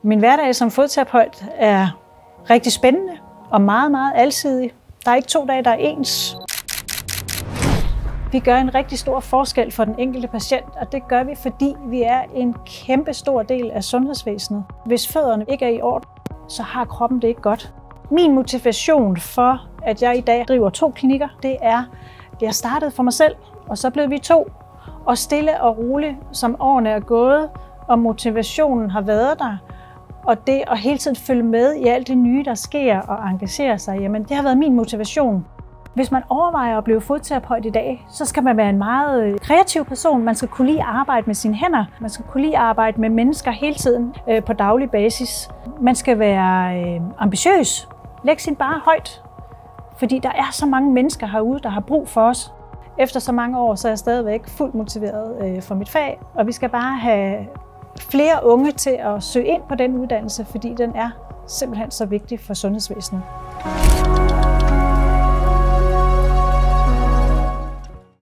Min hverdag som fodterapeut er rigtig spændende og meget, meget alsidig. Der er ikke 2 dage, der er ens. Vi gør en rigtig stor forskel for den enkelte patient, og det gør vi, fordi vi er en kæmpe stor del af sundhedsvæsenet. Hvis fødderne ikke er i orden, så har kroppen det ikke godt. Min motivation for, at jeg i dag driver 2 klinikker, det er, at jeg startede for mig selv, og så blev vi 2. Og stille og roligt, som årene er gået, og motivationen har været der, og det at hele tiden følge med i alt det nye, der sker og engagere sig, jamen det har været min motivation. Hvis man overvejer at blive fodterapeut i dag, så skal man være en meget kreativ person. Man skal kunne lide at arbejde med sine hænder. Man skal kunne lide at arbejde med mennesker hele tiden på daglig basis. Man skal være ambitiøs. Læg sin barre højt, fordi der er så mange mennesker herude, der har brug for os. Efter så mange år, så er jeg stadigvæk fuldt motiveret for mit fag, og vi skal bare have flere unge til at søge ind på den uddannelse, fordi den er simpelthen så vigtig for sundhedsvæsenet.